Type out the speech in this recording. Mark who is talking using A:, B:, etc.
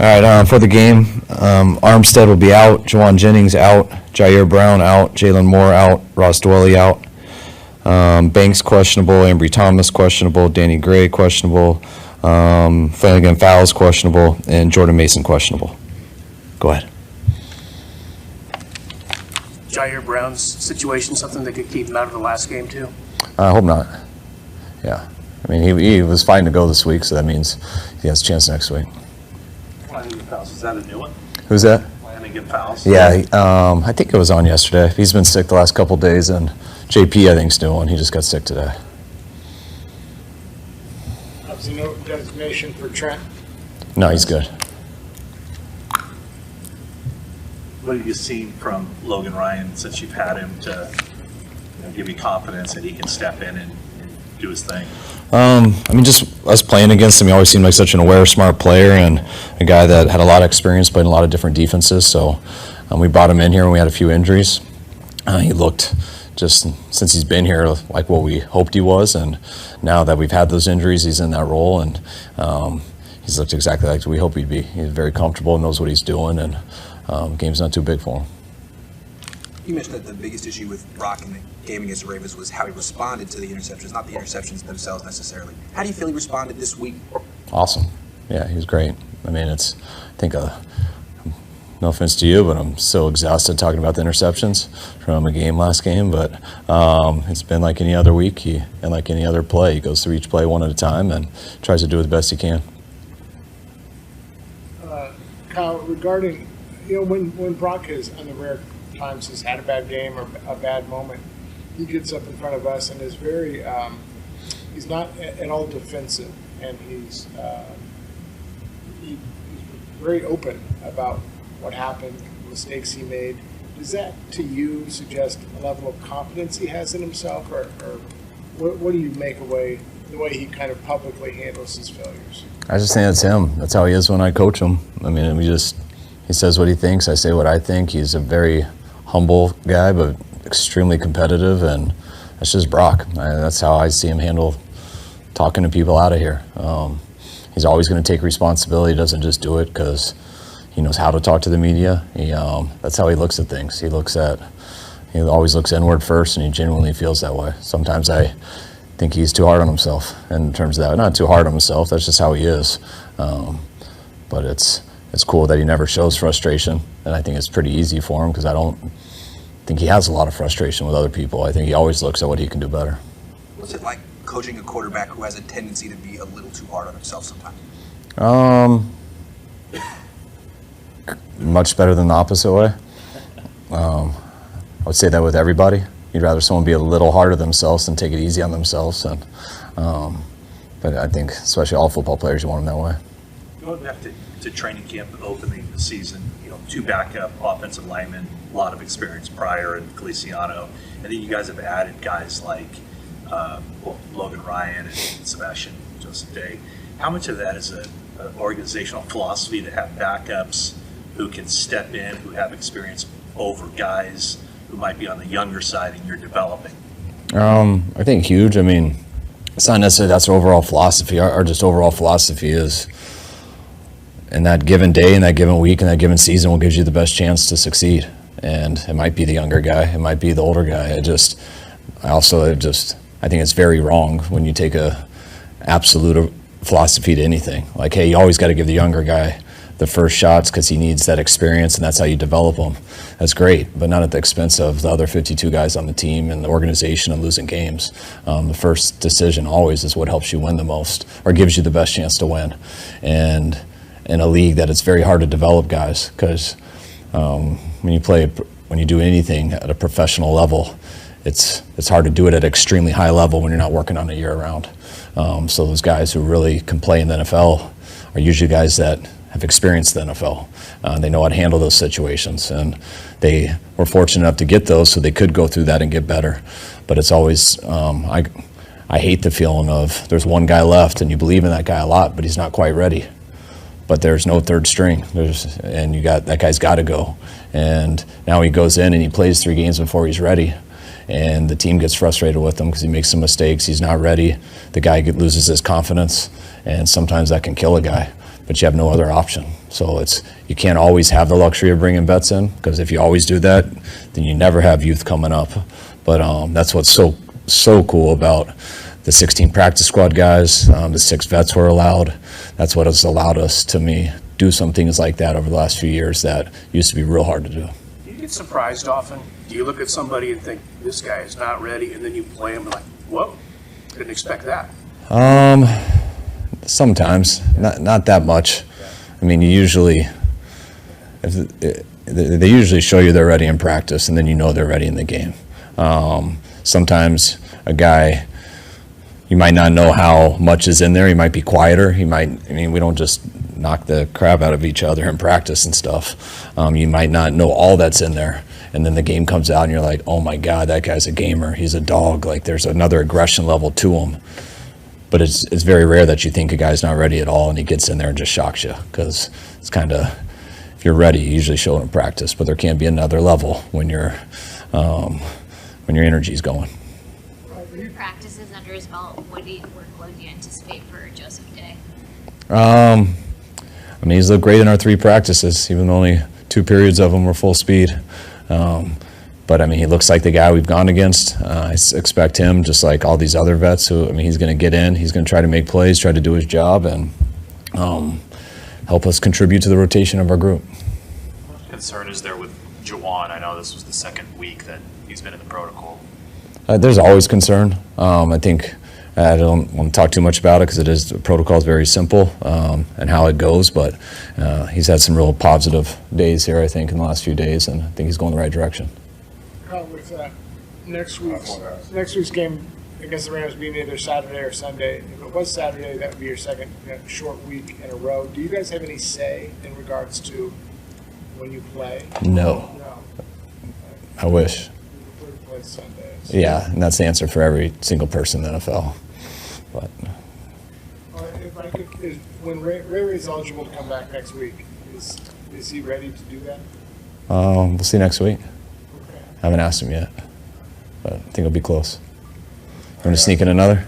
A: All right, for the game, Armstead will be out, Juwan Jennings out, Jair Brown out, Jalen Moore out, Ross Dwelly out, Banks questionable, Ambry Thomas questionable, Danny Gray questionable, Flanagan Fowles questionable, and Jordan Mason questionable. Go ahead.
B: Jair Brown's situation something that could keep him out of the last game too?
A: I hope not. Yeah, I mean he was fine to go this week, so that means he has a chance next week.
C: Flanagan Fowles, is that a new one?
A: Who's that?
C: Flanagan Fowles.
A: Yeah, I think it was on yesterday. He's been sick the last couple of days, and JP I think's new one. He just got sick today.
D: That's a no designation for Trent.
A: No, he's good.
C: What have you seen from Logan Ryan since you've had him to give you confidence that he can step in and do his thing?
A: I mean, just us playing against him, he always seemed like such an aware, smart player and a guy that had a lot of experience playing a lot of different defenses. So we brought him in here when we had a few injuries. He looked, just since he's been here, like what we hoped he was. And now that we've had those injuries, he's in that role. And he's looked exactly like we hoped he'd be. He's very comfortable, knows what he's doing, and the game's not too big for him.
E: You mentioned that the biggest issue with Brock in the game against the Ravens was how he responded to the interceptions, not the interceptions themselves necessarily. How do you feel he responded this week?
A: Awesome. Yeah, he was great. I mean, I think, no offense to you, but I'm so exhausted talking about the interceptions from a game last game. But it's been like any other week, and like any other play. He goes through each play one at a time and tries to do the best he can.
D: Kyle, regarding, when Brock has, on the rare times, has had a bad game or a bad moment, he gets up in front of us and is very, he's not at all defensive, and he's very open about what happened, mistakes he made. Does that, to you, suggest a level of confidence he has in himself, or what do you make away the way he kind of publicly handles his failures?
A: I just think that's him. That's how he is when I coach him. I mean, he says what he thinks. I say what I think. He's a very humble guy, but extremely competitive, and that's just Brock. That's how I see him handle talking to people out of here. He's always going to take responsibility. He doesn't just do it because he knows how to talk to the media. That's how he looks at things. He always looks inward first, and he genuinely feels that way. Sometimes I think he's too hard on himself in terms of that. Not too hard on himself, that's just how he is. But it's cool that he never shows frustration, and I think it's pretty easy for him because I don't think he has a lot of frustration with other people. I think he always looks at what he can do better.
E: What's it like coaching a quarterback who has a tendency to be a little too hard on himself sometimes?
A: Much better than the opposite way. I would say that with everybody. You'd rather someone be a little harder on themselves than take it easy on themselves. And, but I think, especially all football players, you want them that way.
C: Going back to training camp opening the season, 2 backup offensive linemen, a lot of experience prior in Feliciano, and then you guys have added guys like Logan Ryan and Sebastian Joseph Day. How much of that is an organizational philosophy to have backups who can step in, who have experience over guys who might be on the younger side and you're developing?
A: I think huge. I mean, it's not necessarily that's our overall philosophy. Our just overall philosophy is in that given day, in that given week, in that given season, what gives you the best chance to succeed. And it might be the younger guy, it might be the older guy. I think it's very wrong when you take a absolute philosophy to anything. Like, hey, you always got to give the younger guy the first shots because he needs that experience, and that's how you develop him. That's great, but not at the expense of the other 52 guys on the team and the organization and losing games. The first decision always is what helps you win the most or gives you the best chance to win. And in a league that it's very hard to develop guys because when you do anything at a professional level, it's hard to do it at an extremely high level when you're not working on it year round. So those guys who really can play in the NFL are usually guys that have experienced the NFL. They know how to handle those situations, and they were fortunate enough to get those so they could go through that and get better. But it's always, I hate the feeling of there's one guy left and you believe in that guy a lot, but he's not quite ready. But there's no third string, and that guy's got to go. And now he goes in and he plays 3 games before he's ready. And the team gets frustrated with him because he makes some mistakes. He's not ready. The guy loses his confidence, and sometimes that can kill a guy. But you have no other option. So you can't always have the luxury of bringing vets in, because if you always do that, then you never have youth coming up. But that's what's so cool about the 16 practice squad guys, the 6 vets were allowed. That's what has allowed us to do some things like that over the last few years that used to be real hard to do.
B: Do you get surprised often? Do you look at somebody and think, this guy is not ready, and then you play him and like, whoa, didn't expect that?
A: Sometimes, not that much. I mean, they usually show you they're ready in practice, and then you know they're ready in the game. Sometimes a guy, you might not know how much is in there. He might be quieter. We don't just knock the crap out of each other in practice and stuff. You might not know all that's in there. And then the game comes out and you're like, oh my God, that guy's a gamer. He's a dog. Like, there's another aggression level to him. But it's very rare that you think a guy's not ready at all and he gets in there and just shocks you, because it's kind of, if you're ready, you usually show it in practice. But there can be another level when your energy's going.
F: With practices under his belt, what workload do you anticipate for Joseph Day?
A: He's looked great in our 3 practices, even though only 2 periods of them were full speed. But he looks like the guy we've gone against. I expect him, just like all these other vets, who, he's going to get in, he's going to try to make plays, try to do his job, and help us contribute to the rotation of our group.
G: What concern is there with Jawan? I know this was the 2nd week that he's been in the protocol.
A: There's always concern. I think I don't want to talk too much about it, because the protocol is very simple and how it goes, but he's had some real positive days here, I think, in the last few days, and I think he's going the right direction.
D: With next week's game against the Rams being either Saturday or Sunday, if it was Saturday, that would be your second short week in a row. Do you guys have any say in regards to when you play?
A: No. I wish.
D: You prefer to play Sundays.
A: Yeah, and that's the answer for every single person in the NFL. But
D: when Ray's eligible to come back next week, is he ready to do that?
A: we'll see next week.
D: Okay.
A: I haven't asked him yet, but I think it'll be close. Want to sneak in another?